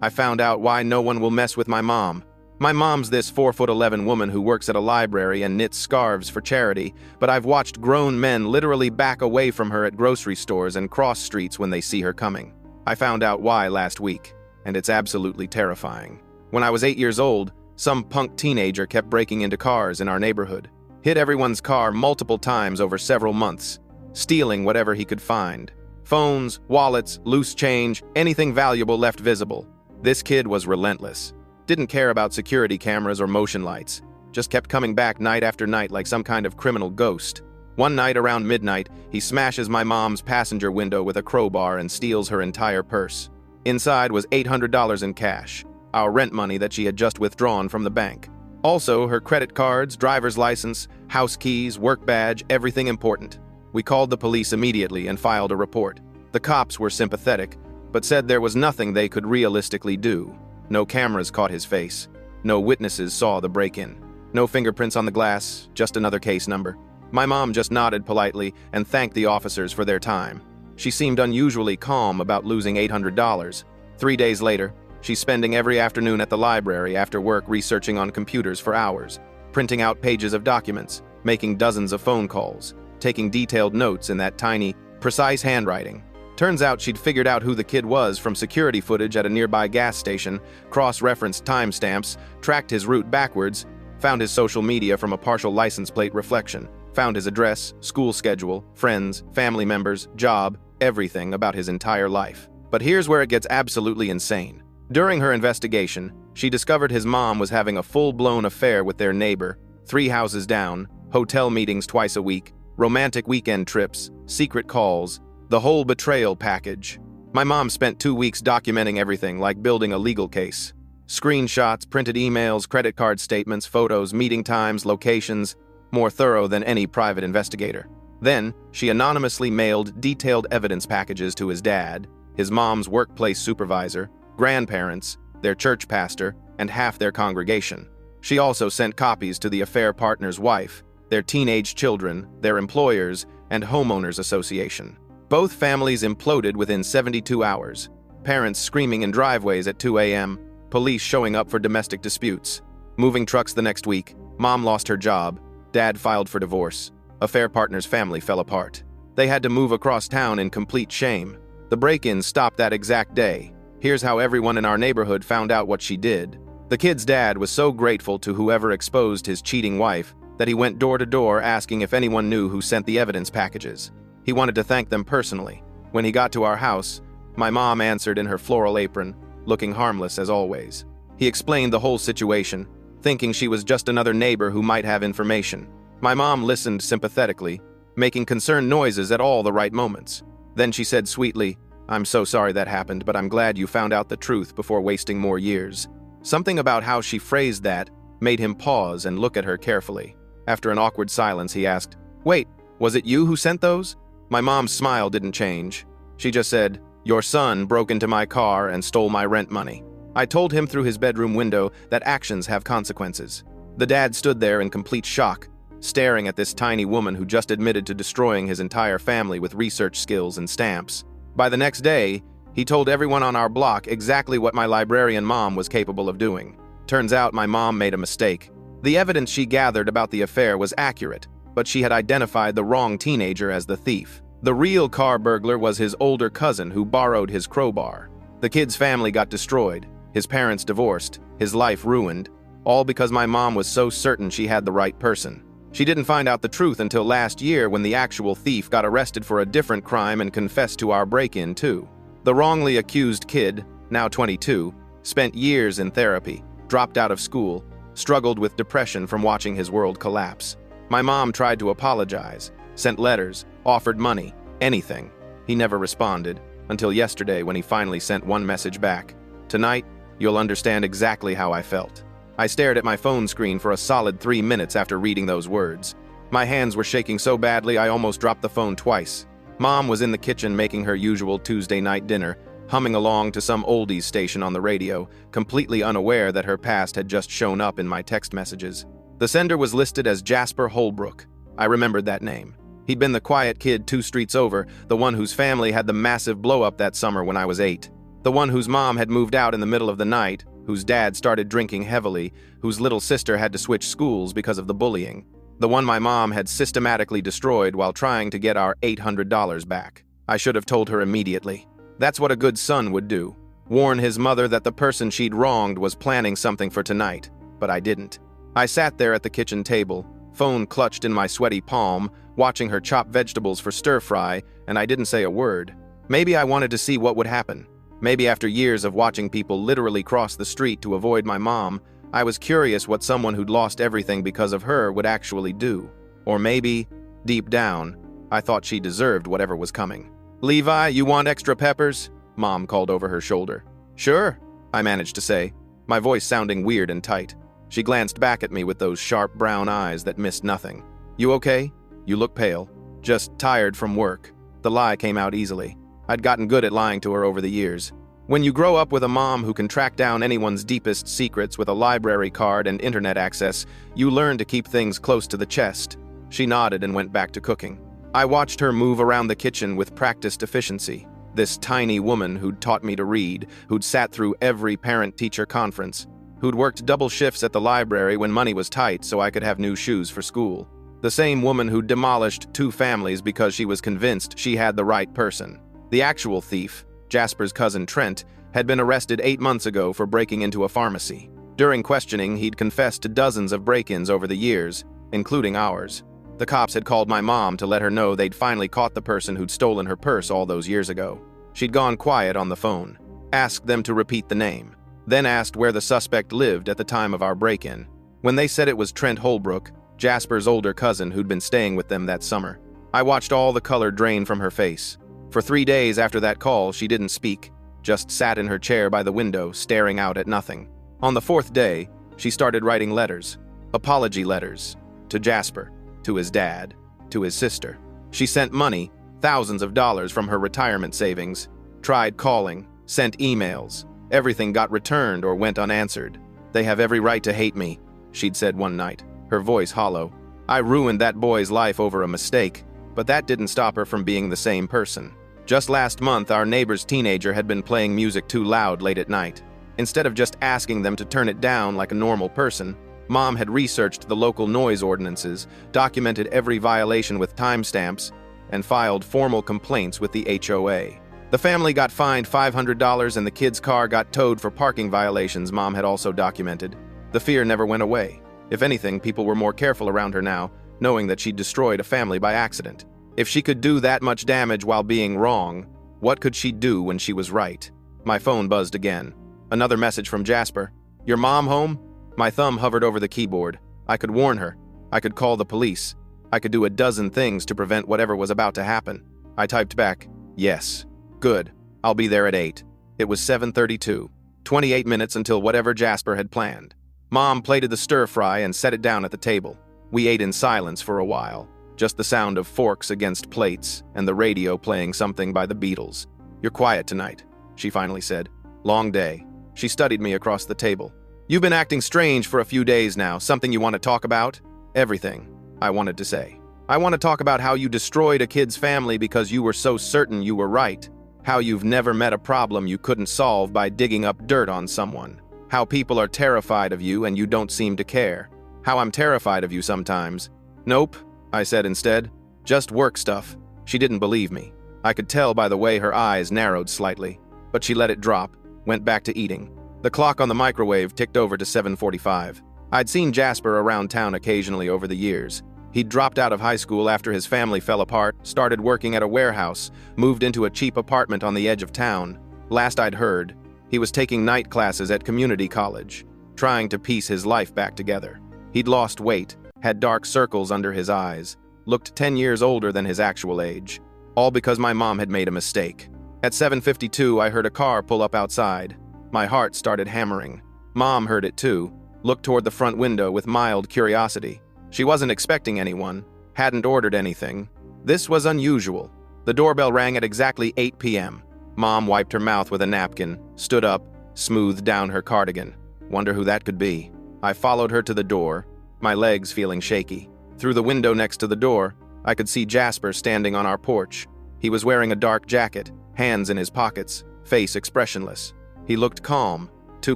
I found out why no one will mess with my mom. My mom's this 4'11" woman who works at a library and knits scarves for charity, but I've watched grown men literally back away from her at grocery stores and cross streets when they see her coming. I found out why last week, and it's absolutely terrifying. When I was 8 years old, some punk teenager kept breaking into cars in our neighborhood, hit everyone's car multiple times over several months, stealing whatever he could find. Phones, wallets, loose change, anything valuable left visible. This kid was relentless. Didn't care about security cameras or motion lights. Just kept coming back night after night like some kind of criminal ghost. One night around midnight, he smashes my mom's passenger window with a crowbar and steals her entire purse. Inside was $800 in cash, our rent money that she had just withdrawn from the bank. Also, her credit cards, driver's license, house keys, work badge, everything important. We called the police immediately and filed a report. The cops were sympathetic, but said there was nothing they could realistically do. No cameras caught his face. No witnesses saw the break-in. No fingerprints on the glass, just another case number. My mom just nodded politely and thanked the officers for their time. She seemed unusually calm about losing $800. 3 days later, she's spending every afternoon at the library after work researching on computers for hours, printing out pages of documents, making dozens of phone calls, taking detailed notes in that tiny, precise handwriting. Turns out she'd figured out who the kid was from security footage at a nearby gas station, cross-referenced timestamps, tracked his route backwards, found his social media from a partial license plate reflection, found his address, school schedule, friends, family members, job, everything about his entire life. But here's where it gets absolutely insane. During her investigation, she discovered his mom was having a full-blown affair with their neighbor, 3 houses down, hotel meetings twice a week, romantic weekend trips, secret calls, the whole betrayal package. My mom spent 2 weeks documenting everything like building a legal case. Screenshots, printed emails, credit card statements, photos, meeting times, locations, more thorough than any private investigator. Then, she anonymously mailed detailed evidence packages to his dad, his mom's workplace supervisor, grandparents, their church pastor, and half their congregation. She also sent copies to the affair partner's wife, their teenage children, their employers, and homeowners association. Both families imploded within 72 hours. Parents screaming in driveways at 2 a.m., police showing up for domestic disputes. Moving trucks the next week, mom lost her job, dad filed for divorce. Affair partner's family fell apart. They had to move across town in complete shame. The break-in stopped that exact day. Here's how everyone in our neighborhood found out what she did. The kid's dad was so grateful to whoever exposed his cheating wife that he went door to door asking if anyone knew who sent the evidence packages. He wanted to thank them personally. When he got to our house, my mom answered in her floral apron, looking harmless as always. He explained the whole situation, thinking she was just another neighbor who might have information. My mom listened sympathetically, making concerned noises at all the right moments. Then she said sweetly, "I'm so sorry that happened, but I'm glad you found out the truth before wasting more years." Something about how she phrased that made him pause and look at her carefully. After an awkward silence, he asked, "Wait, was it you who sent those?" My mom's smile didn't change. She just said, "Your son broke into my car and stole my rent money." I told him through his bedroom window that actions have consequences. The dad stood there in complete shock, staring at this tiny woman who just admitted to destroying his entire family with research skills and stamps. By the next day, he told everyone on our block exactly what my librarian mom was capable of doing. Turns out my mom made a mistake. The evidence she gathered about the affair was accurate, but she had identified the wrong teenager as the thief. The real car burglar was his older cousin who borrowed his crowbar. The kid's family got destroyed, his parents divorced, his life ruined, all because my mom was so certain she had the right person. She didn't find out the truth until last year when the actual thief got arrested for a different crime and confessed to our break-in too. The wrongly accused kid, now 22, spent years in therapy, dropped out of school, struggled with depression from watching his world collapse. My mom tried to apologize, sent letters, offered money, anything. He never responded, until yesterday when he finally sent one message back. "Tonight, you'll understand exactly how I felt." I stared at my phone screen for a solid 3 minutes after reading those words. My hands were shaking so badly I almost dropped the phone twice. Mom was in the kitchen making her usual Tuesday night dinner, humming along to some oldies station on the radio, completely unaware that her past had just shown up in my text messages. The sender was listed as Jasper Holbrook. I remembered that name. He'd been the quiet kid 2 streets over, the one whose family had the massive blow-up that summer when I was 8. The one whose mom had moved out in the middle of the night, whose dad started drinking heavily, whose little sister had to switch schools because of the bullying. The one my mom had systematically destroyed while trying to get our $800 back. I should have told her immediately. That's what a good son would do. Warn his mother that the person she'd wronged was planning something for tonight. But I didn't. I sat there at the kitchen table, phone clutched in my sweaty palm, watching her chop vegetables for stir-fry, and I didn't say a word. Maybe I wanted to see what would happen. Maybe after years of watching people literally cross the street to avoid my mom, I was curious what someone who'd lost everything because of her would actually do. Or maybe, deep down, I thought she deserved whatever was coming. "Levi, you want extra peppers?" Mom called over her shoulder. "Sure," I managed to say, my voice sounding weird and tight. She glanced back at me with those sharp brown eyes that missed nothing. "You okay? You look pale." "Just tired from work." The lie came out easily. I'd gotten good at lying to her over the years. When you grow up with a mom who can track down anyone's deepest secrets with a library card and internet access, you learn to keep things close to the chest. She nodded and went back to cooking. I watched her move around the kitchen with practiced efficiency. This tiny woman who'd taught me to read, who'd sat through every parent-teacher conference, who'd worked double shifts at the library when money was tight so I could have new shoes for school. The same woman who demolished 2 families because she was convinced she had the right person. The actual thief, Jasper's cousin Trent, had been arrested 8 months ago for breaking into a pharmacy. During questioning, he'd confessed to dozens of break-ins over the years, including ours. The cops had called my mom to let her know they'd finally caught the person who'd stolen her purse all those years ago. She'd gone quiet on the phone, asked them to repeat the name, then asked where the suspect lived at the time of our break-in. When they said it was Trent Holbrook, Jasper's older cousin who'd been staying with them that summer, I watched all the color drain from her face. For 3 days after that call, she didn't speak, just sat in her chair by the window, staring out at nothing. On the 4th day, she started writing letters, apology letters, to Jasper, to his dad, to his sister. She sent money, thousands of dollars from her retirement savings, tried calling, sent emails. Everything got returned or went unanswered. "They have every right to hate me," she'd said one night, her voice hollow. "I ruined that boy's life over a mistake." But that didn't stop her from being the same person. Just last month, our neighbor's teenager had been playing music too loud late at night. Instead of just asking them to turn it down like a normal person, Mom had researched the local noise ordinances, documented every violation with timestamps, and filed formal complaints with the HOA. The family got fined $500 and the kid's car got towed for parking violations Mom had also documented. The fear never went away. If anything, people were more careful around her now, knowing that she'd destroyed a family by accident. If she could do that much damage while being wrong, what could she do when she was right? My phone buzzed again. Another message from Jasper. "Your mom home?" My thumb hovered over the keyboard. I could warn her. I could call the police. I could do a dozen things to prevent whatever was about to happen. I typed back, "Yes. Good. I'll be there at 8. It was 7:32. 28 minutes until whatever Jasper had planned. Mom plated the stir-fry and set it down at the table. We ate in silence for a while, just the sound of forks against plates and the radio playing something by the Beatles. "You're quiet tonight," she finally said. "Long day." She studied me across the table. "You've been acting strange for a few days now. Something you want to talk about?" "Everything," I wanted to say. "I want to talk about how you destroyed a kid's family because you were so certain you were right. How you've never met a problem you couldn't solve by digging up dirt on someone. How people are terrified of you and you don't seem to care. How I'm terrified of you sometimes." "Nope," I said instead. "Just work stuff." She didn't believe me. I could tell by the way her eyes narrowed slightly. But she let it drop, went back to eating. The clock on the microwave ticked over to 7:45. I'd seen Jasper around town occasionally over the years. He'd dropped out of high school after his family fell apart, started working at a warehouse, moved into a cheap apartment on the edge of town. Last I'd heard, he was taking night classes at community college, trying to piece his life back together. He'd lost weight, had dark circles under his eyes, looked 10 years older than his actual age. All because my mom had made a mistake. At 7:52, I heard a car pull up outside. My heart started hammering. Mom heard it too, looked toward the front window with mild curiosity. She wasn't expecting anyone, hadn't ordered anything. This was unusual. The doorbell rang at exactly 8 p.m. Mom wiped her mouth with a napkin, stood up, smoothed down her cardigan. Wonder who that could be. I followed her to the door, my legs feeling shaky. Through the window next to the door, I could see Jasper standing on our porch. He was wearing a dark jacket, hands in his pockets, face expressionless. He looked calm, too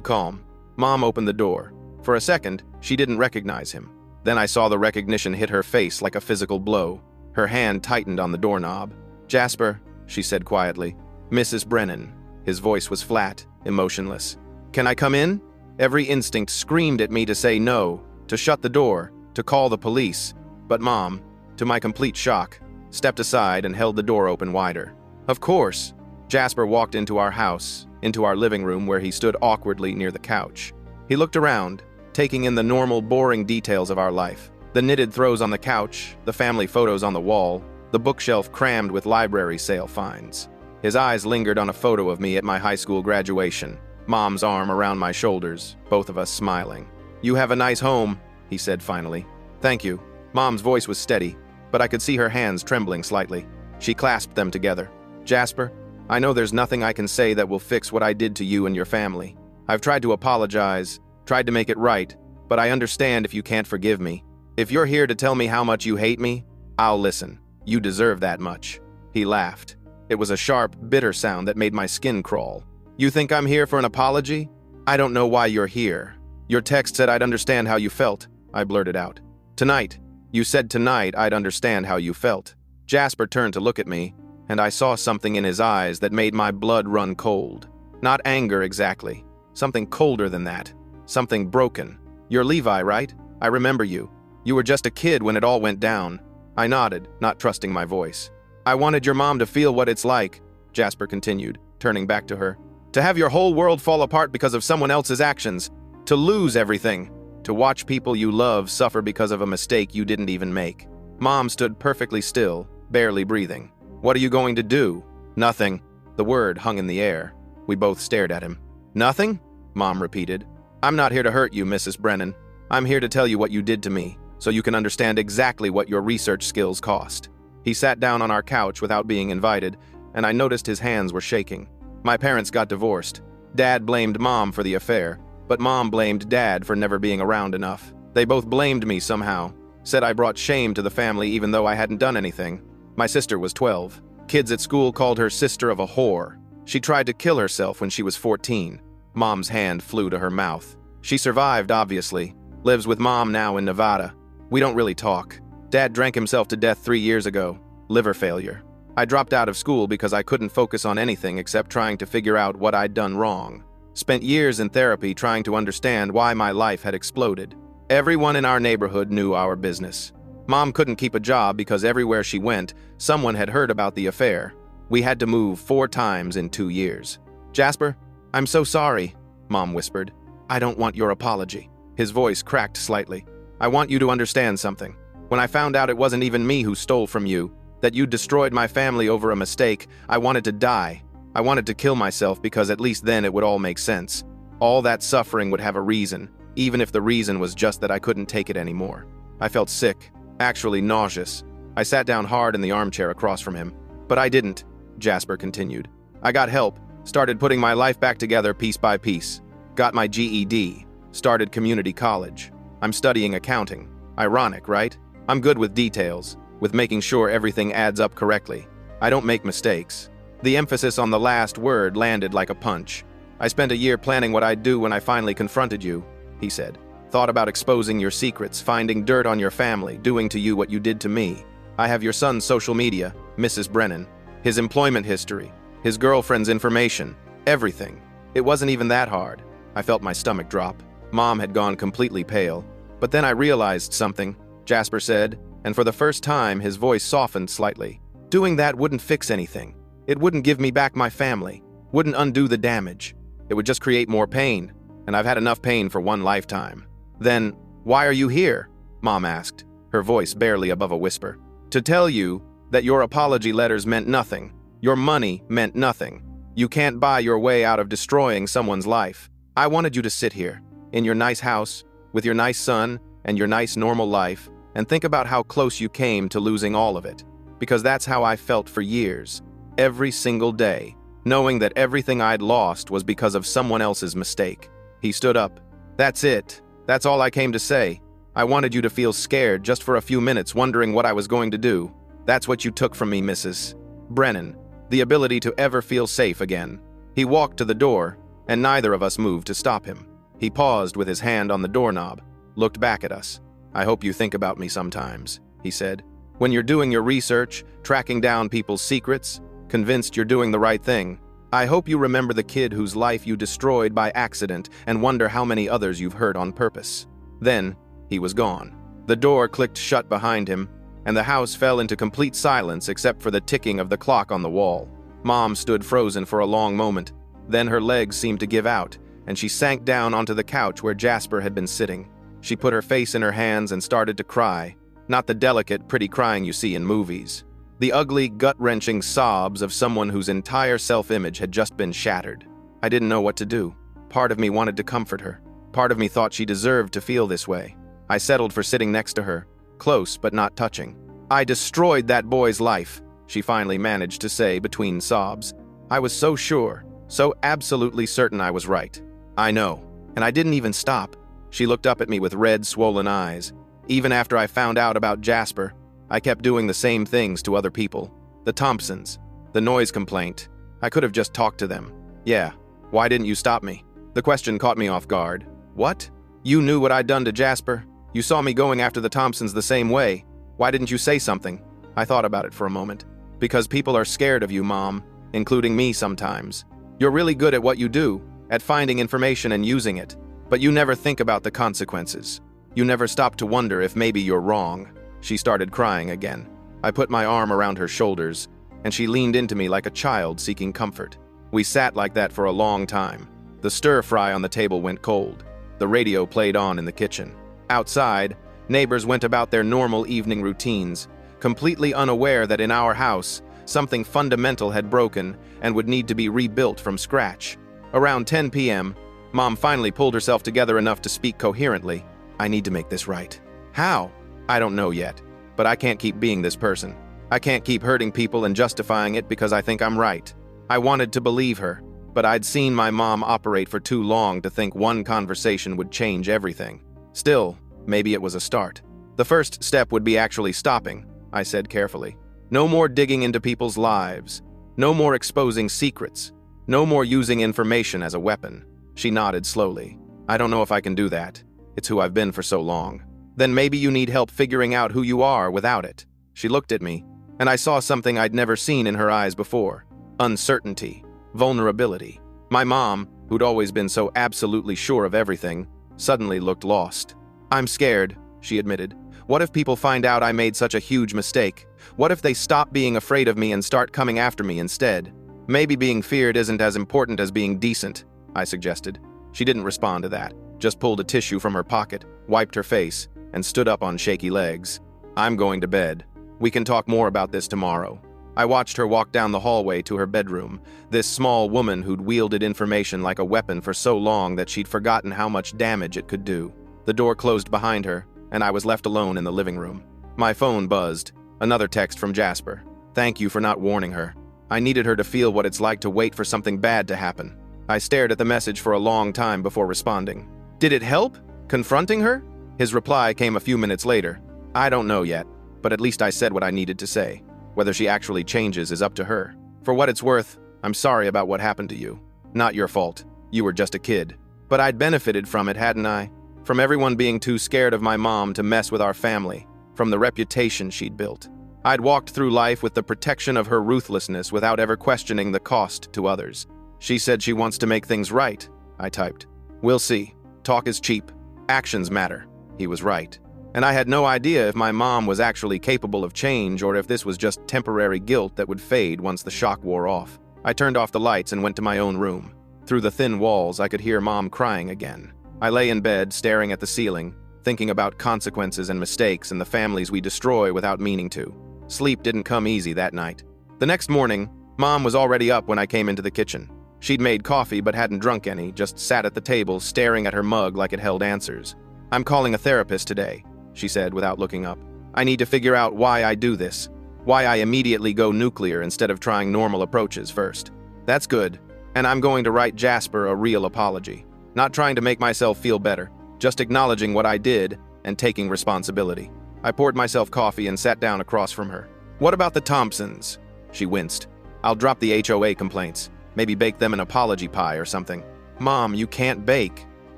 calm. Mom opened the door. For a second, she didn't recognize him. Then I saw the recognition hit her face like a physical blow. Her hand tightened on the doorknob. "Jasper," she said quietly. "Mrs. Brennan." His voice was flat, emotionless. "Can I come in?" Every instinct screamed at me to say no, to shut the door, to call the police. But Mom, to my complete shock, stepped aside and held the door open wider. "Of course." Jasper walked into our house, into our living room where he stood awkwardly near the couch. He looked around, taking in the normal, boring details of our life. The knitted throws on the couch, the family photos on the wall, the bookshelf crammed with library sale finds. His eyes lingered on a photo of me at my high school graduation, Mom's arm around my shoulders, both of us smiling. "You have a nice home," he said finally. "Thank you." Mom's voice was steady, but I could see her hands trembling slightly. She clasped them together. "Jasper, I know there's nothing I can say that will fix what I did to you and your family. I've tried to apologize, tried to make it right, but I understand if you can't forgive me. If you're here to tell me how much you hate me, I'll listen. You deserve that much." He laughed. It was a sharp, bitter sound that made my skin crawl. "You think I'm here for an apology? I don't know why you're here. Your text said I'd understand how you felt," I blurted out. "Tonight. You said tonight I'd understand how you felt." Jasper turned to look at me, and I saw something in his eyes that made my blood run cold. Not anger exactly. Something colder than that. Something broken. "You're Levi, right? I remember you. You were just a kid when it all went down." I nodded, not trusting my voice. "I wanted your mom to feel what it's like," Jasper continued, turning back to her. "To have your whole world fall apart because of someone else's actions. To lose everything. To watch people you love suffer because of a mistake you didn't even make." Mom stood perfectly still, barely breathing. "What are you going to do?" "Nothing." The word hung in the air. We both stared at him. "Nothing?" Mom repeated. "I'm not here to hurt you, Mrs. Brennan. I'm here to tell you what you did to me, so you can understand exactly what your research skills cost." He sat down on our couch without being invited, and I noticed his hands were shaking. My parents got divorced. Dad blamed Mom for the affair, but Mom blamed Dad for never being around enough. They both blamed me somehow, said I brought shame to the family even though I hadn't done anything. My sister was 12. Kids at school called her sister of a whore. She tried to kill herself when she was 14. Mom's hand flew to her mouth. She survived, obviously. Lives with Mom now in Nevada. We don't really talk. Dad drank himself to death 3 years ago. Liver failure. I dropped out of school because I couldn't focus on anything except trying to figure out what I'd done wrong. Spent years in therapy trying to understand why my life had exploded. Everyone in our neighborhood knew our business. Mom couldn't keep a job because everywhere she went, someone had heard about the affair. We had to move 4 times in 2 years. "Jasper, I'm so sorry," Mom whispered. "I don't want your apology." His voice cracked slightly. "I want you to understand something. When I found out it wasn't even me who stole from you, that you destroyed my family over a mistake, I wanted to die. I wanted to kill myself because at least then it would all make sense. All that suffering would have a reason, even if the reason was just that I couldn't take it anymore." I felt sick, actually nauseous. I sat down hard in the armchair across from him. "But I didn't," Jasper continued. "I got help, started putting my life back together piece by piece. Got my GED, started community college. I'm studying accounting. Ironic, right? I'm good with details, with making sure everything adds up correctly. I don't make mistakes." The emphasis on the last word landed like a punch. "I spent a year planning what I'd do when I finally confronted you," he said. "Thought about exposing your secrets, finding dirt on your family, doing to you what you did to me. I have your son's social media, Mrs. Brennan, his employment history, his girlfriend's information, everything. It wasn't even that hard." I felt my stomach drop. Mom had gone completely pale. "But then I realized something," Jasper said, and for the first time his voice softened slightly. "Doing that wouldn't fix anything. It wouldn't give me back my family, wouldn't undo the damage. It would just create more pain, and I've had enough pain for one lifetime." "Then, why are you here?" Mom asked, her voice barely above a whisper. "To tell you that your apology letters meant nothing. Your money meant nothing. You can't buy your way out of destroying someone's life. I wanted you to sit here, in your nice house, with your nice son and your nice normal life, and think about how close you came to losing all of it. Because that's how I felt for years. Every single day, knowing that everything I'd lost was because of someone else's mistake." He stood up. "That's it. That's all I came to say. I wanted you to feel scared just for a few minutes, wondering what I was going to do. That's what you took from me, Mrs. Brennan. The ability to ever feel safe again. He walked to the door, and neither of us moved to stop him. He paused with his hand on the doorknob, looked back at us. "I hope you think about me sometimes," he said. "When you're doing your research, tracking down people's secrets, convinced you're doing the right thing, I hope you remember the kid whose life you destroyed by accident and wonder how many others you've hurt on purpose." Then, he was gone. The door clicked shut behind him, and the house fell into complete silence except for the ticking of the clock on the wall. Mom stood frozen for a long moment. Then her legs seemed to give out, and she sank down onto the couch where Jasper had been sitting. She put her face in her hands and started to cry, not the delicate, pretty crying you see in movies. The ugly, gut-wrenching sobs of someone whose entire self-image had just been shattered. I didn't know what to do. Part of me wanted to comfort her. Part of me thought she deserved to feel this way. I settled for sitting next to her, close but not touching. "I destroyed that boy's life," she finally managed to say between sobs. "I was so sure, so absolutely certain I was right. I know. And I didn't even stop." She looked up at me with red, swollen eyes. "Even after I found out about Jasper, I kept doing the same things to other people. The Thompsons, the noise complaint. I could have just talked to them. Yeah, why didn't you stop me?" The question caught me off guard. "What? You knew what I'd done to Jasper? You saw me going after the Thompsons the same way. Why didn't you say something?" I thought about it for a moment. "Because people are scared of you, Mom, including me sometimes. You're really good at what you do, at finding information and using it, but you never think about the consequences. You never stop to wonder if maybe you're wrong." She started crying again. I put my arm around her shoulders, and she leaned into me like a child seeking comfort. We sat like that for a long time. The stir-fry on the table went cold. The radio played on in the kitchen. Outside, neighbors went about their normal evening routines, completely unaware that in our house, something fundamental had broken and would need to be rebuilt from scratch. Around 10 p.m., Mom finally pulled herself together enough to speak coherently. "I need to make this right." "How?" "I don't know yet, but I can't keep being this person. I can't keep hurting people and justifying it because I think I'm right." I wanted to believe her, but I'd seen my mom operate for too long to think one conversation would change everything. Still, maybe it was a start. "The first step would be actually stopping," I said carefully. "No more digging into people's lives. No more exposing secrets. No more using information as a weapon." She nodded slowly. "I don't know if I can do that. It's who I've been for so long." "Then maybe you need help figuring out who you are without it." She looked at me, and I saw something I'd never seen in her eyes before. Uncertainty. Vulnerability. My mom, who'd always been so absolutely sure of everything, suddenly looked lost. "I'm scared," she admitted. "What if people find out I made such a huge mistake? What if they stop being afraid of me and start coming after me instead?" "Maybe being feared isn't as important as being decent," I suggested. She didn't respond to that, just pulled a tissue from her pocket, wiped her face, and stood up on shaky legs. "I'm going to bed. We can talk more about this tomorrow." I watched her walk down the hallway to her bedroom, this small woman who'd wielded information like a weapon for so long that she'd forgotten how much damage it could do. The door closed behind her, and I was left alone in the living room. My phone buzzed. Another text from Jasper. "Thank you for not warning her. I needed her to feel what it's like to wait for something bad to happen." I stared at the message for a long time before responding. "Did it help? Confronting her?" His reply came a few minutes later. "I don't know yet, but at least I said what I needed to say. Whether she actually changes is up to her. For what it's worth, I'm sorry about what happened to you. Not your fault. You were just a kid. But I'd benefited from it, hadn't I? From everyone being too scared of my mom to mess with our family. From the reputation she'd built. I'd walked through life with the protection of her ruthlessness without ever questioning the cost to others. She said she wants to make things right," I typed. "We'll see. Talk is cheap. Actions matter." He was right. And I had no idea if my mom was actually capable of change or if this was just temporary guilt that would fade once the shock wore off. I turned off the lights and went to my own room. Through the thin walls, I could hear Mom crying again. I lay in bed, staring at the ceiling, thinking about consequences and mistakes and the families we destroy without meaning to. Sleep didn't come easy that night. The next morning, Mom was already up when I came into the kitchen. She'd made coffee but hadn't drunk any, just sat at the table staring at her mug like it held answers. "I'm calling a therapist today," she said without looking up. "I need to figure out why I do this. Why I immediately go nuclear instead of trying normal approaches first." "That's good. And I'm going to write Jasper a real apology. Not trying to make myself feel better, just acknowledging what I did and taking responsibility." I poured myself coffee and sat down across from her. "What about the Thompsons?" She winced. "I'll drop the HOA complaints. Maybe bake them an apology pie or something. Mom, you can't bake.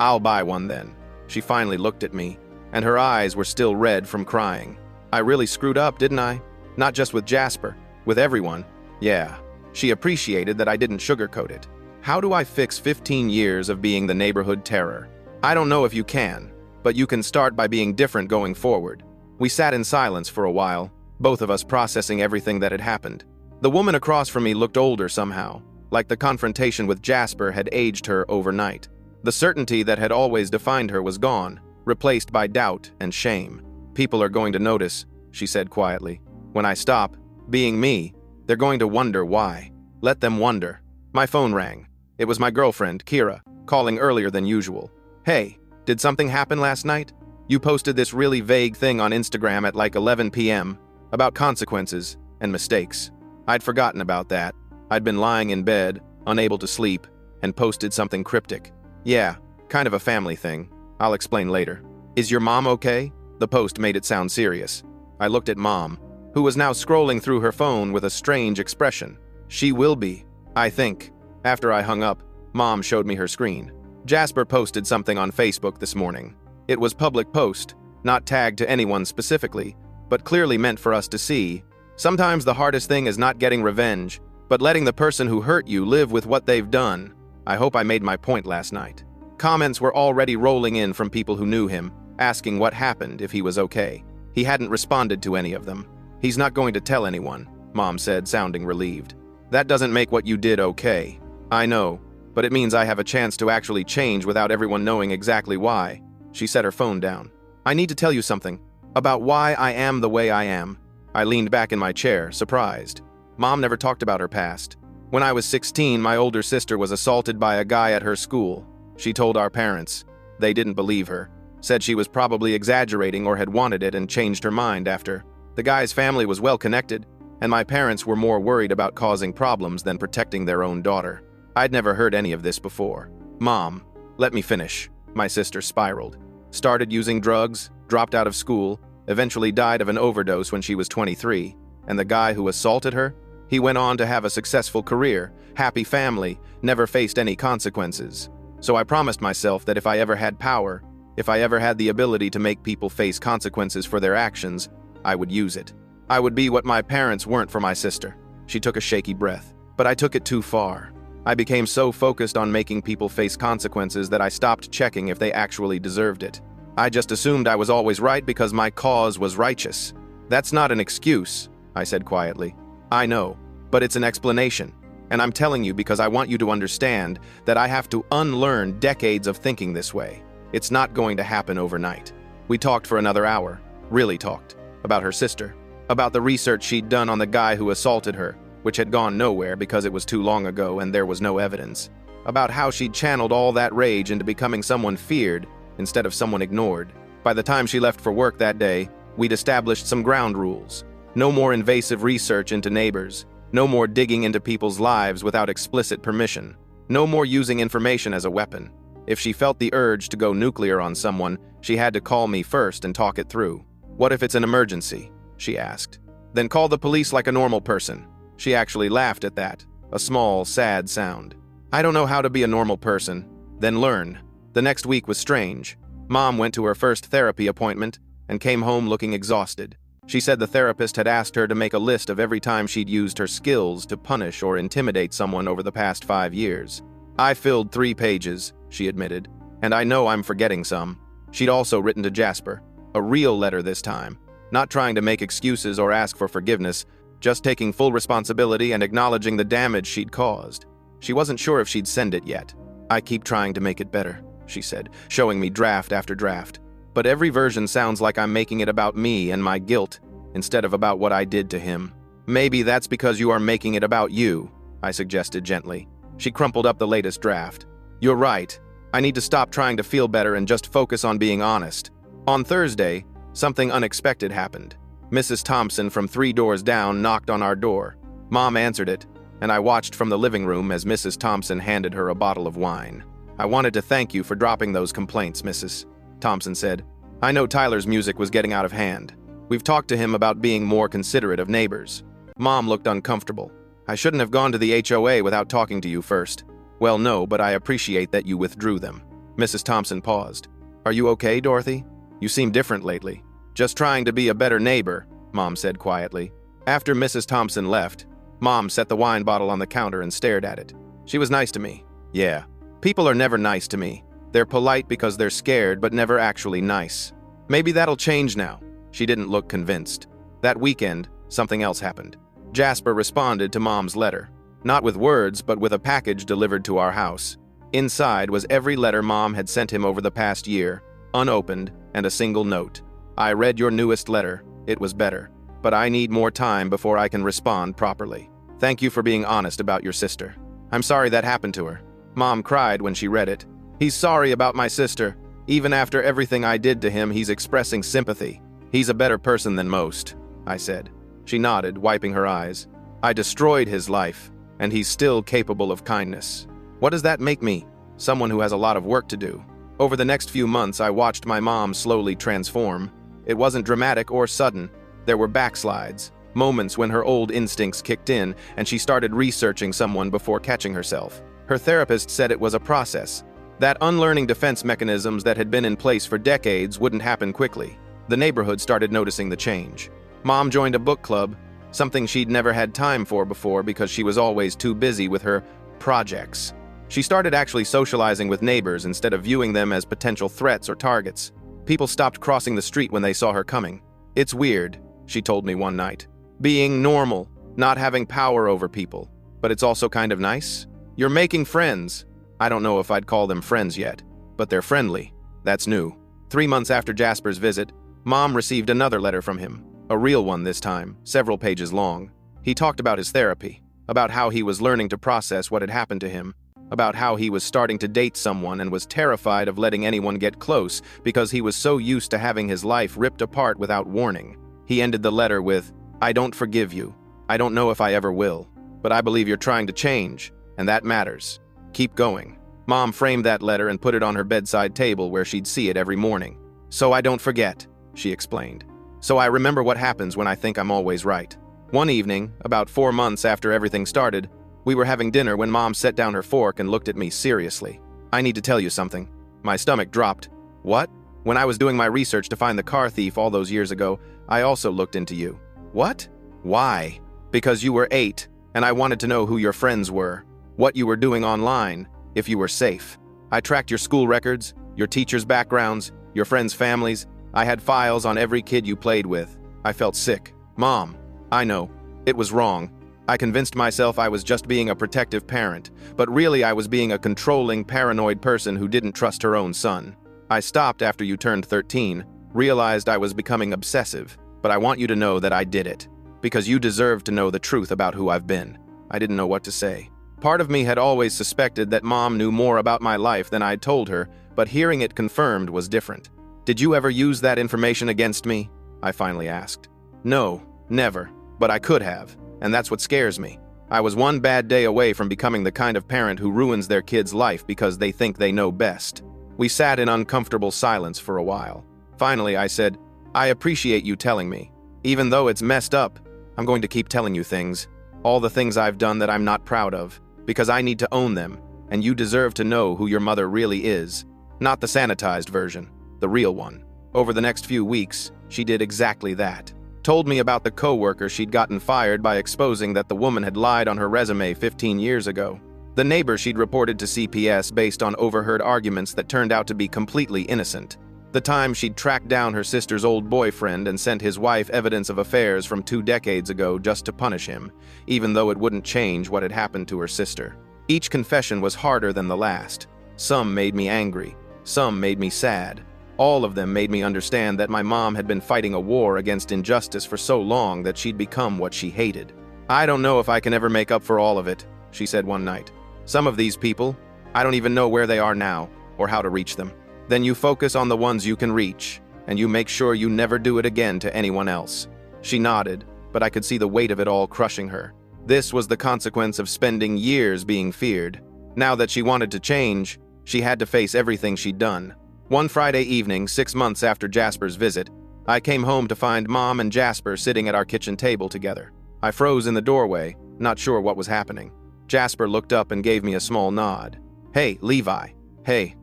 I'll buy one then. She finally looked at me, and her eyes were still red from crying. I really screwed up, didn't I? Not just with Jasper, with everyone. Yeah. She appreciated that I didn't sugarcoat it. How do I fix 15 years of being the neighborhood terror? I don't know if you can, but you can start by being different going forward. We sat in silence for a while, both of us processing everything that had happened. The woman across from me looked older somehow, like the confrontation with Jasper had aged her overnight. The certainty that had always defined her was gone, replaced by doubt and shame. People are going to notice, she said quietly. When I stop being me, they're going to wonder why. Let them wonder. My phone rang. It was my girlfriend, Kira, calling earlier than usual. Hey, did something happen last night? You posted this really vague thing on Instagram at like 11 p.m. about consequences and mistakes. I'd forgotten about that. I'd been lying in bed, unable to sleep, and posted something cryptic. Yeah, kind of a family thing. I'll explain later. Is your mom okay? The post made it sound serious. I looked at Mom, who was now scrolling through her phone with a strange expression. She will be, I think. After I hung up, Mom showed me her screen. Jasper posted something on Facebook this morning. It was public post, not tagged to anyone specifically, but clearly meant for us to see. Sometimes the hardest thing is not getting revenge, but letting the person who hurt you live with what they've done. I hope I made my point last night. Comments were already rolling in from people who knew him, asking what happened, if he was okay. He hadn't responded to any of them. He's not going to tell anyone, Mom said, sounding relieved. That doesn't make what you did okay. I know, but it means I have a chance to actually change without everyone knowing exactly why. She set her phone down. I need to tell you something about why I am the way I am. I leaned back in my chair, surprised. Mom never talked about her past. When I was 16, my older sister was assaulted by a guy at her school. She told our parents. They didn't believe her. Said she was probably exaggerating or had wanted it and changed her mind after. The guy's family was well connected, and my parents were more worried about causing problems than protecting their own daughter. I'd never heard any of this before. Mom, let me finish. My sister spiraled. Started using drugs, dropped out of school, eventually died of an overdose when she was 23. And the guy who assaulted her? He went on to have a successful career, happy family, never faced any consequences. So I promised myself that if I ever had power, if I ever had the ability to make people face consequences for their actions, I would use it. I would be what my parents weren't for my sister. She took a shaky breath. But I took it too far. I became so focused on making people face consequences that I stopped checking if they actually deserved it. I just assumed I was always right because my cause was righteous. That's not an excuse, I said quietly. I know, but it's an explanation. And I'm telling you because I want you to understand that I have to unlearn decades of thinking this way. It's not going to happen overnight. We talked for another hour, really talked, about her sister, about the research she'd done on the guy who assaulted her, which had gone nowhere because it was too long ago and there was no evidence, about how she'd channeled all that rage into becoming someone feared instead of someone ignored. By the time she left for work that day, we'd established some ground rules. No more invasive research into neighbors, no more digging into people's lives without explicit permission, no more using information as a weapon. If she felt the urge to go nuclear on someone, she had to call me first and talk it through. What if it's an emergency? She asked. Then call the police like a normal person. She actually laughed at that, a small, sad sound. I don't know how to be a normal person. Then learn. The next week was strange. Mom went to her first therapy appointment and came home looking exhausted. She said the therapist had asked her to make a list of every time she'd used her skills to punish or intimidate someone over the past 5 years. I filled 3 pages, she admitted, and I know I'm forgetting some. She'd also written to Jasper, a real letter this time, not trying to make excuses or ask for forgiveness, just taking full responsibility and acknowledging the damage she'd caused. She wasn't sure if she'd send it yet. I keep trying to make it better, she said, showing me draft after draft. But every version sounds like I'm making it about me and my guilt, instead of about what I did to him. Maybe that's because you are making it about you, I suggested gently. She crumpled up the latest draft. You're right. I need to stop trying to feel better and just focus on being honest. On Thursday, something unexpected happened. Mrs. Thompson from 3 doors down knocked on our door. Mom answered it, and I watched from the living room as Mrs. Thompson handed her a bottle of wine. I wanted to thank you for dropping those complaints, Mrs. Thompson said. I know Tyler's music was getting out of hand. We've talked to him about being more considerate of neighbors. Mom looked uncomfortable. I shouldn't have gone to the HOA without talking to you first. Well, no, but I appreciate that you withdrew them. Mrs. Thompson paused. Are you okay, Dorothy? You seem different lately. Just trying to be a better neighbor, Mom said quietly. After Mrs. Thompson left, Mom set the wine bottle on the counter and stared at it. She was nice to me. Yeah. People are never nice to me. They're polite because they're scared, but never actually nice. Maybe that'll change now. She didn't look convinced. That weekend, something else happened. Jasper responded to Mom's letter. Not with words, but with a package delivered to our house. Inside was every letter Mom had sent him over the past year, unopened, and a single note. I read your newest letter. It was better. But I need more time before I can respond properly. Thank you for being honest about your sister. I'm sorry that happened to her. Mom cried when she read it. He's sorry about my sister. Even after everything I did to him, he's expressing sympathy. He's a better person than most, I said. She nodded, wiping her eyes. I destroyed his life, and he's still capable of kindness. What does that make me? Someone who has a lot of work to do. Over the next few months, I watched my mom slowly transform. It wasn't dramatic or sudden. There were backslides, moments when her old instincts kicked in and she started researching someone before catching herself. Her therapist said it was a process, that unlearning defense mechanisms that had been in place for decades wouldn't happen quickly. The neighborhood started noticing the change. Mom joined a book club, something she'd never had time for before because she was always too busy with her projects. She started actually socializing with neighbors instead of viewing them as potential threats or targets. People stopped crossing the street when they saw her coming. It's weird, she told me one night. Being normal, not having power over people. But it's also kind of nice. You're making friends. I don't know if I'd call them friends yet, but they're friendly. That's new. 3 months after Jasper's visit, Mom received another letter from him. A real one this time, several pages long. He talked about his therapy, about how he was learning to process what had happened to him, about how he was starting to date someone and was terrified of letting anyone get close because he was so used to having his life ripped apart without warning. He ended the letter with, I don't forgive you. I don't know if I ever will, but I believe you're trying to change, and that matters. Keep going. Mom framed that letter and put it on her bedside table where she'd see it every morning. So I don't forget, she explained. So I remember what happens when I think I'm always right. One evening, about 4 months after everything started, we were having dinner when Mom set down her fork and looked at me seriously. I need to tell you something. My stomach dropped. What? When I was doing my research to find the car thief all those years ago, I also looked into you. What? Why? Because you were 8, and I wanted to know who your friends were, what you were doing online, if you were safe. I tracked your school records, your teachers' backgrounds, your friends' families. I had files on every kid you played with. I felt sick. Mom, I know. It was wrong. I convinced myself I was just being a protective parent, but really I was being a controlling, paranoid person who didn't trust her own son. I stopped after you turned 13, realized I was becoming obsessive, but I want you to know that I did it, because you deserve to know the truth about who I've been. I didn't know what to say. Part of me had always suspected that Mom knew more about my life than I'd told her, but hearing it confirmed was different. Did you ever use that information against me? I finally asked. No, never, but I could have, and that's what scares me. I was one bad day away from becoming the kind of parent who ruins their kid's life because they think they know best. We sat in uncomfortable silence for a while. Finally, I said, I appreciate you telling me. Even though it's messed up, I'm going to keep telling you things. All the things I've done that I'm not proud of, because I need to own them, and you deserve to know who your mother really is. Not the sanitized version, the real one. Over the next few weeks, she did exactly that. Told me about the coworker she'd gotten fired by exposing that the woman had lied on her resume 15 years ago. The neighbor she'd reported to CPS based on overheard arguments that turned out to be completely innocent. The time she'd tracked down her sister's old boyfriend and sent his wife evidence of affairs from 2 decades ago just to punish him, even though it wouldn't change what had happened to her sister. Each confession was harder than the last. Some made me angry. Some made me sad. All of them made me understand that my mom had been fighting a war against injustice for so long that she'd become what she hated. I don't know if I can ever make up for all of it, she said one night. Some of these people, I don't even know where they are now or how to reach them. Then you focus on the ones you can reach, and you make sure you never do it again to anyone else. She nodded, but I could see the weight of it all crushing her. This was the consequence of spending years being feared. Now that she wanted to change, she had to face everything she'd done. One Friday evening, 6 months after Jasper's visit, I came home to find Mom and Jasper sitting at our kitchen table together. I froze in the doorway, not sure what was happening. Jasper looked up and gave me a small nod. "Hey, Levi. Hey,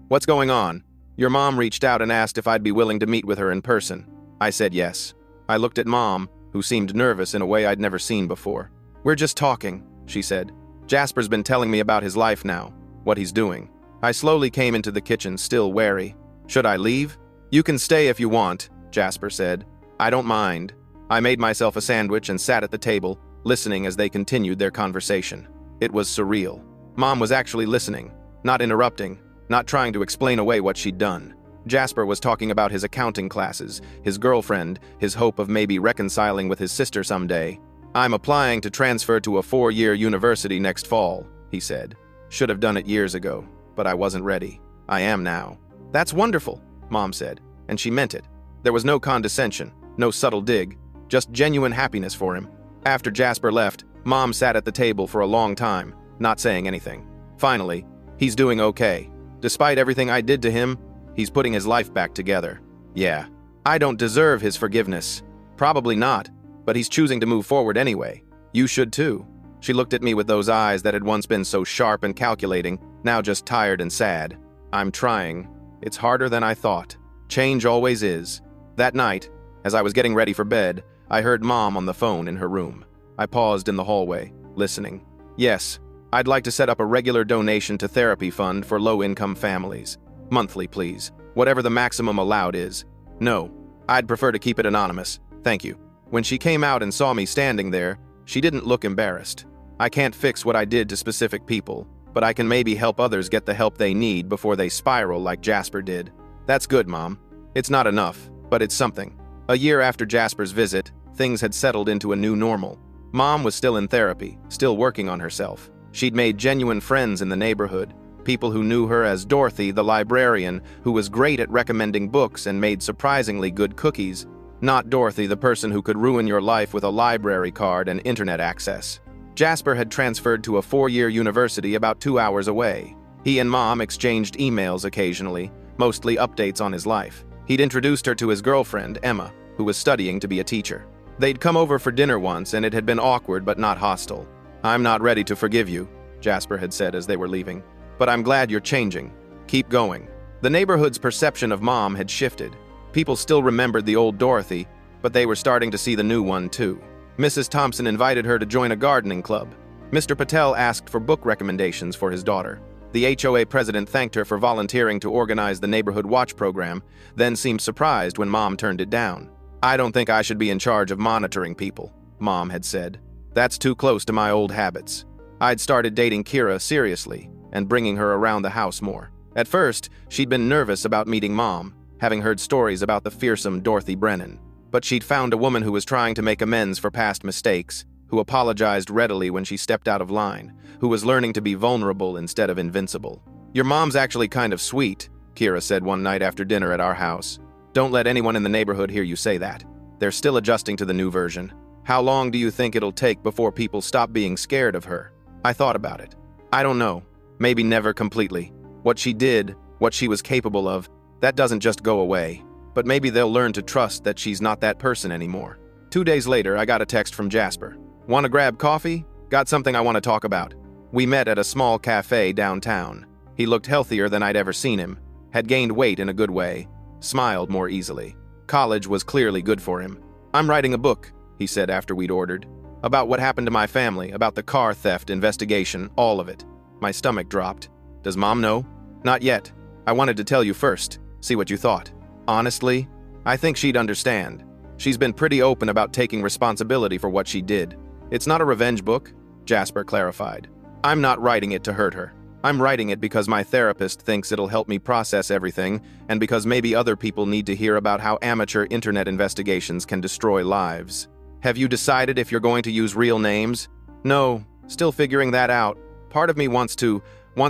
what's going on? Your mom reached out and asked if I'd be willing to meet with her in person." I said yes. I looked at Mom, who seemed nervous in a way I'd never seen before. "We're just talking," she said. "Jasper's been telling me about his life now, what he's doing." I slowly came into the kitchen, still wary. "Should I leave?" "You can stay if you want," Jasper said. "I don't mind." I made myself a sandwich and sat at the table, listening as they continued their conversation. It was surreal. Mom was actually listening, not interrupting, not trying to explain away what she'd done. Jasper was talking about his accounting classes, his girlfriend, his hope of maybe reconciling with his sister someday. "I'm applying to transfer to a 4-year university next fall," he said. "Should have done it years ago, but I wasn't ready. I am now." "That's wonderful," Mom said, and she meant it. There was no condescension, no subtle dig, just genuine happiness for him. After Jasper left, Mom sat at the table for a long time, not saying anything. Finally, "He's doing okay. Despite everything I did to him, he's putting his life back together. Yeah. I don't deserve his forgiveness. Probably not, but he's choosing to move forward anyway. You should too." She looked at me with those eyes that had once been so sharp and calculating, now just tired and sad. "I'm trying. It's harder than I thought. Change always is." That night, as I was getting ready for bed, I heard Mom on the phone in her room. I paused in the hallway, listening. "Yes, I'd like to set up a regular donation to therapy fund for low-income families. Monthly, please. Whatever the maximum allowed is. No, I'd prefer to keep it anonymous. Thank you." When she came out and saw me standing there, she didn't look embarrassed. "I can't fix what I did to specific people, but I can maybe help others get the help they need before they spiral like Jasper did." "That's good, Mom. It's not enough, but it's something." A year after Jasper's visit, things had settled into a new normal. Mom was still in therapy, still working on herself. She'd made genuine friends in the neighborhood, people who knew her as Dorothy, the librarian, who was great at recommending books and made surprisingly good cookies. Not Dorothy, the person who could ruin your life with a library card and internet access. Jasper had transferred to a 4-year university about 2 hours away. He and Mom exchanged emails occasionally, mostly updates on his life. He'd introduced her to his girlfriend, Emma, who was studying to be a teacher. They'd come over for dinner once, and it had been awkward but not hostile. "I'm not ready to forgive you," Jasper had said as they were leaving. "But I'm glad you're changing. Keep going." The neighborhood's perception of Mom had shifted. People still remembered the old Dorothy, but they were starting to see the new one too. Mrs. Thompson invited her to join a gardening club. Mr. Patel asked for book recommendations for his daughter. The HOA president thanked her for volunteering to organize the neighborhood watch program, then seemed surprised when Mom turned it down. "I don't think I should be in charge of monitoring people," Mom had said. "That's too close to my old habits." I'd started dating Kira seriously and bringing her around the house more. At first, she'd been nervous about meeting Mom, having heard stories about the fearsome Dorothy Brennan. But she'd found a woman who was trying to make amends for past mistakes, who apologized readily when she stepped out of line, who was learning to be vulnerable instead of invincible. "Your mom's actually kind of sweet," Kira said one night after dinner at our house. "Don't let anyone in the neighborhood hear you say that. They're still adjusting to the new version. How long do you think it'll take before people stop being scared of her?" I thought about it. I don't know. Maybe never completely. What she did, what she was capable of, that doesn't just go away. But maybe they'll learn to trust that she's not that person anymore. 2 days later, I got a text from Jasper. "Want to grab coffee? Got something I want to talk about." We met at a small cafe downtown. He looked healthier than I'd ever seen him, had gained weight in a good way, smiled more easily. College was clearly good for him. "I'm writing a book," he said after we'd ordered. "About what happened to my family, about the car theft investigation, all of it." My stomach dropped. "Does Mom know?" "Not yet. I wanted to tell you first, see what you thought." "Honestly, I think she'd understand. She's been pretty open about taking responsibility for what she did." "It's not a revenge book," Jasper clarified. "I'm not writing it to hurt her. I'm writing it because my therapist thinks it'll help me process everything, and because maybe other people need to hear about how amateur internet investigations can destroy lives." "Have you decided if you're going to use real names?" "No, still figuring that out. Part of me wants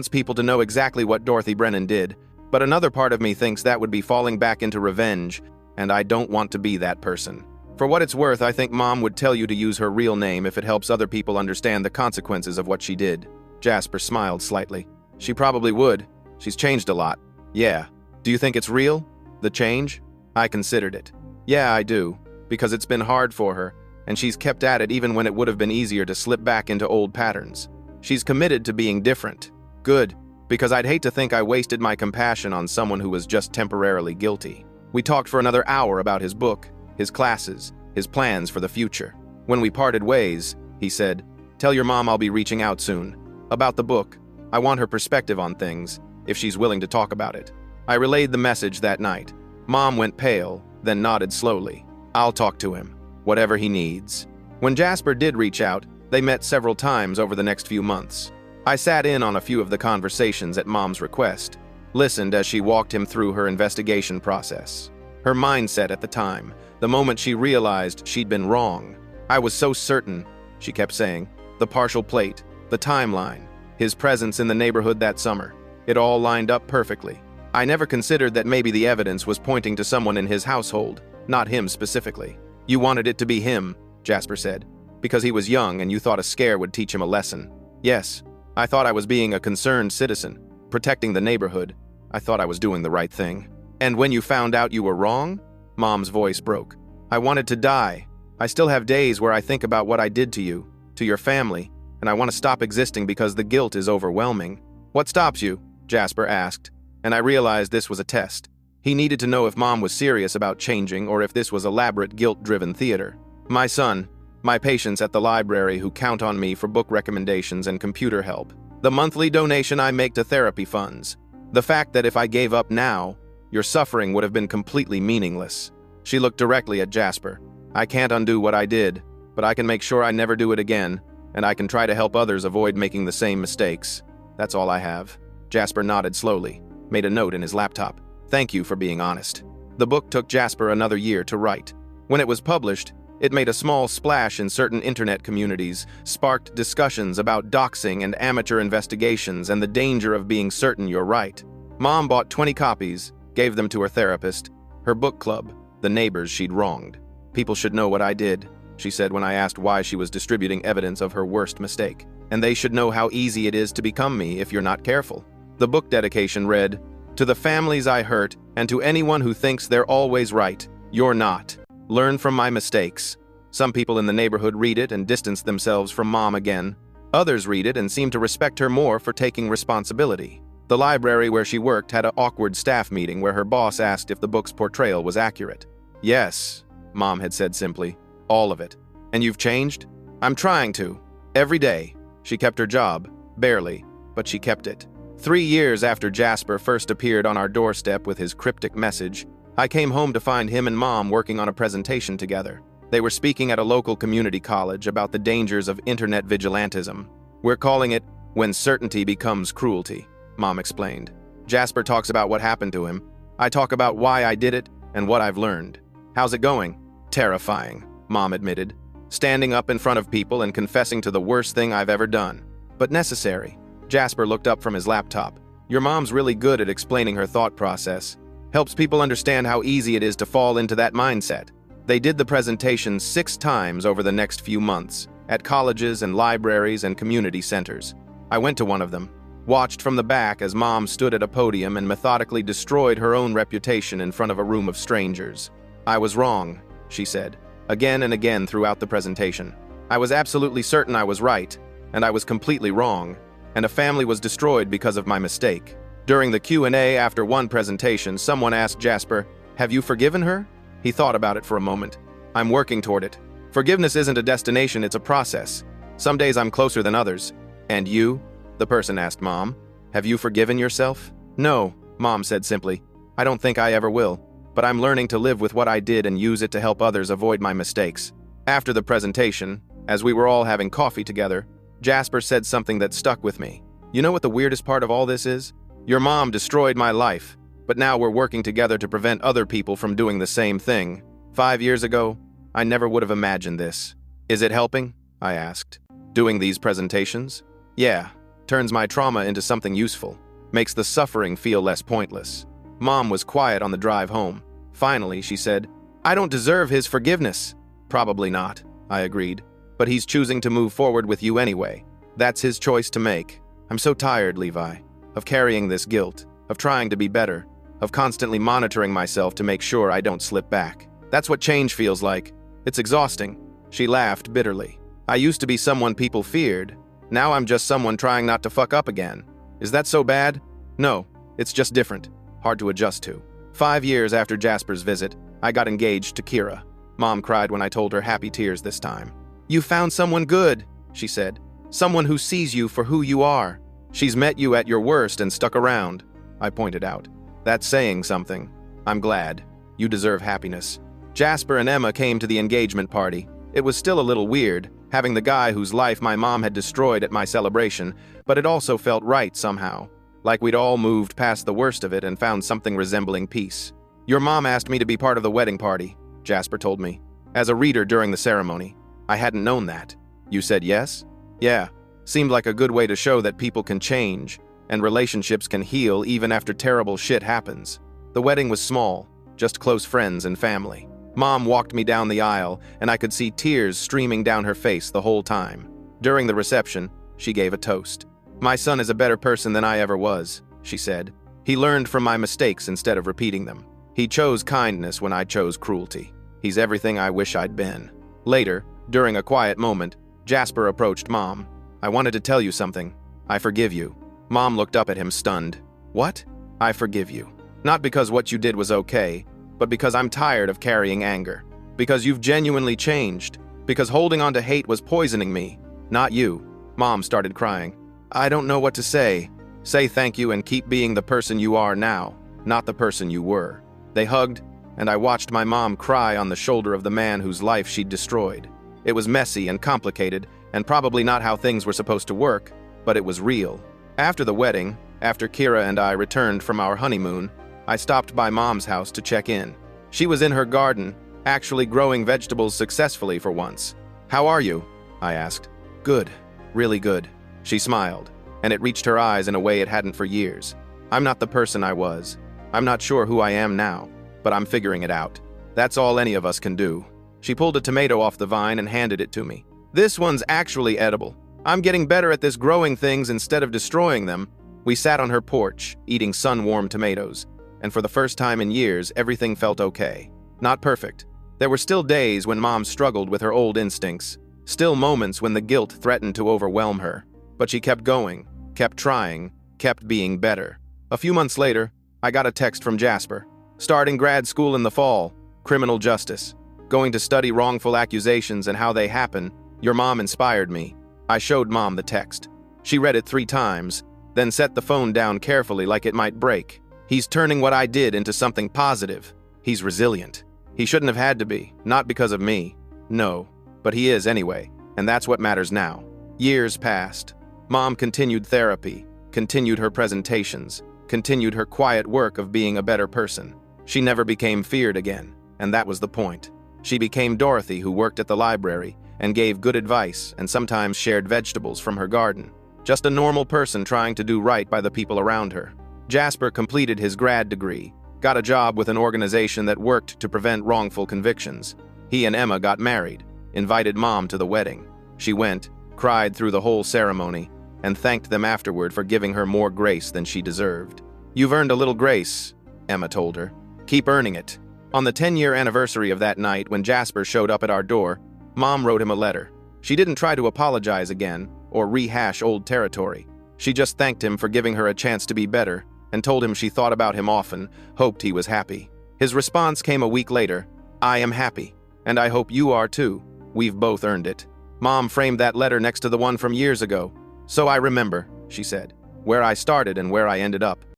people to know exactly what Dorothy Brennan did, but another part of me thinks that would be falling back into revenge, and I don't want to be that person. For what it's worth, I think Mom would tell you to use her real name if it helps other people understand the consequences of what she did." Jasper smiled slightly. "She probably would. She's changed a lot." "Yeah. Do you think it's real? The change?" I considered it. "Yeah, I do. Because it's been hard for her, and she's kept at it even when it would have been easier to slip back into old patterns. She's committed to being different. Good, because I'd hate to think I wasted my compassion on someone who was just temporarily guilty. We talked for another hour about his book, his classes, his plans for the future. When we parted ways, he said, "Tell your mom I'll be reaching out soon. About the book, I want her perspective on things, if she's willing to talk about it." I relayed the message that night. Mom went pale, then nodded slowly. "I'll talk to him, whatever he needs." When Jasper did reach out, they met several times over the next few months. I sat in on a few of the conversations at Mom's request, listened as she walked him through her investigation process. Her mindset at the time, the moment she realized she'd been wrong. "I was so certain," she kept saying. "The partial plate, the timeline, his presence in the neighborhood that summer. It all lined up perfectly. I never considered that maybe the evidence was pointing to someone in his household, not him specifically." "You wanted it to be him," Jasper said, "because he was young and you thought a scare would teach him a lesson." "Yes, I thought I was being a concerned citizen, protecting the neighborhood. I thought I was doing the right thing." "And when you found out you were wrong?" Mom's voice broke. "I wanted to die. I still have days where I think about what I did to you, to your family, and I want to stop existing because the guilt is overwhelming." "What stops you?" Jasper asked, and I realized this was a test. He needed to know if Mom was serious about changing or if this was elaborate guilt-driven theater. "My son, my patients at the library who count on me for book recommendations and computer help, the monthly donation I make to therapy funds, the fact that if I gave up now, your suffering would have been completely meaningless." She looked directly at Jasper. "I can't undo what I did, but I can make sure I never do it again, and I can try to help others avoid making the same mistakes. That's all I have." Jasper nodded slowly, made a note in his laptop. "Thank you for being honest." The book took Jasper another year to write. When it was published, it made a small splash in certain internet communities, sparked discussions about doxing and amateur investigations and the danger of being certain you're right. Mom bought 20 copies, gave them to her therapist, her book club, the neighbors she'd wronged. "People should know what I did," she said when I asked why she was distributing evidence of her worst mistake. "And they should know how easy it is to become me if you're not careful." The book dedication read, "To the families I hurt, and to anyone who thinks they're always right, you're not. Learn from my mistakes." Some people in the neighborhood read it and distance themselves from Mom again. Others read it and seem to respect her more for taking responsibility. The library where she worked had an awkward staff meeting where her boss asked if the book's portrayal was accurate. "Yes," Mom had said simply. "All of it." "And you've changed?" "I'm trying to. Every day." She kept her job. Barely, but she kept it. 3 years after Jasper first appeared on our doorstep with his cryptic message, I came home to find him and Mom working on a presentation together. They were speaking at a local community college about the dangers of internet vigilantism. "We're calling it When Certainty Becomes Cruelty," Mom explained. Jasper talks about what happened to him. I talk about why I did it and what I've learned. "How's it going?" "Terrifying," Mom admitted. "Standing up in front of people and confessing to the worst thing I've ever done. But necessary." Jasper looked up from his laptop. "Your mom's really good at explaining her thought process. Helps people understand how easy it is to fall into that mindset." They did the presentation 6 times over the next few months, at colleges and libraries and community centers. I went to one of them, watched from the back as Mom stood at a podium and methodically destroyed her own reputation in front of a room of strangers. "I was wrong," she said, again and again throughout the presentation. "I was absolutely certain I was right, and I was completely wrong, and a family was destroyed because of my mistake." During the Q&A after one presentation, someone asked Jasper, "Have you forgiven her?" He thought about it for a moment. "I'm working toward it. Forgiveness isn't a destination, it's a process. Some days I'm closer than others." "And you?" the person asked Mom. "Have you forgiven yourself?" "No," Mom said simply. "I don't think I ever will. But I'm learning to live with what I did and use it to help others avoid my mistakes." After the presentation, as we were all having coffee together, Jasper said something that stuck with me. "You know what the weirdest part of all this is? Your mom destroyed my life, but now we're working together to prevent other people from doing the same thing. 5 years ago, I never would have imagined this." "Is it helping?" I asked. "Doing these presentations?" "Yeah, turns my trauma into something useful. Makes the suffering feel less pointless." Mom was quiet on the drive home. Finally, she said, "I don't deserve his forgiveness." "Probably not," I agreed. "But he's choosing to move forward with you anyway. That's his choice to make. I'm so tired, Levi, of carrying this guilt, of trying to be better, of constantly monitoring myself to make sure I don't slip back. That's what change feels like. It's exhausting. She laughed bitterly. I used to be someone people feared. Now I'm just someone trying not to fuck up again. Is that so bad? No, it's just different. Hard to adjust to. 5 years after Jasper's visit, I got engaged to Kira. Mom cried when I told her happy tears this time. You found someone good, she said. Someone who sees you for who you are. She's met you at your worst and stuck around, I pointed out. That's saying something. I'm glad. You deserve happiness. Jasper and Emma came to the engagement party. It was still a little weird, having the guy whose life my mom had destroyed at my celebration, but it also felt right somehow. Like we'd all moved past the worst of it and found something resembling peace. Your mom asked me to be part of the wedding party, Jasper told me. As a reader during the ceremony. I hadn't known that. You said yes? Yeah. Seemed like a good way to show that people can change, and relationships can heal even after terrible shit happens. The wedding was small, just close friends and family. Mom walked me down the aisle, and I could see tears streaming down her face the whole time. During the reception, she gave a toast. My son is a better person than I ever was, she said. He learned from my mistakes instead of repeating them. He chose kindness when I chose cruelty. He's everything I wish I'd been. Later, during a quiet moment, Jasper approached Mom. I wanted to tell you something. I forgive you. Mom looked up at him stunned. What? I forgive you. Not because what you did was okay, but because I'm tired of carrying anger. Because you've genuinely changed. Because holding on to hate was poisoning me. Not you. Mom started crying. I don't know what to say. Say thank you and keep being the person you are now, not the person you were. They hugged, and I watched my mom cry on the shoulder of the man whose life she'd destroyed. It was messy and complicated, and probably not how things were supposed to work, but it was real. After the wedding, after Kira and I returned from our honeymoon, I stopped by Mom's house to check in. She was in her garden, actually growing vegetables successfully for once. How are you? I asked. Good. Really good. She smiled, and it reached her eyes in a way it hadn't for years. I'm not the person I was. I'm not sure who I am now, but I'm figuring it out. That's all any of us can do. She pulled a tomato off the vine and handed it to me. This one's actually edible. I'm getting better at this growing things instead of destroying them. We sat on her porch, eating sun-warmed tomatoes, and for the first time in years, everything felt okay. Not perfect. There were still days when Mom struggled with her old instincts, still moments when the guilt threatened to overwhelm her. But she kept going, kept trying, kept being better. A few months later, I got a text from Jasper. Starting grad school in the fall, criminal justice. Going to study wrongful accusations and how they happen. Your mom inspired me. I showed Mom the text. She read it 3 times, then set the phone down carefully like it might break. He's turning what I did into something positive. He's resilient. He shouldn't have had to be, not because of me. No, but he is anyway, and that's what matters now. Years passed. Mom continued therapy, continued her presentations, continued her quiet work of being a better person. She never became feared again, and that was the point. She became Dorothy, who worked at the library and gave good advice and sometimes shared vegetables from her garden. Just a normal person trying to do right by the people around her. Jasper completed his grad degree, got a job with an organization that worked to prevent wrongful convictions. He and Emma got married, invited Mom to the wedding. She went, cried through the whole ceremony, and thanked them afterward for giving her more grace than she deserved. You've earned a little grace, Emma told her. Keep earning it. On the 10-year anniversary of that night, when Jasper showed up at our door, Mom wrote him a letter. She didn't try to apologize again or rehash old territory. She just thanked him for giving her a chance to be better and told him she thought about him often, hoped he was happy. His response came a week later. I am happy, and I hope you are too. We've both earned it. Mom framed that letter next to the one from years ago. So I remember, she said, where I started and where I ended up.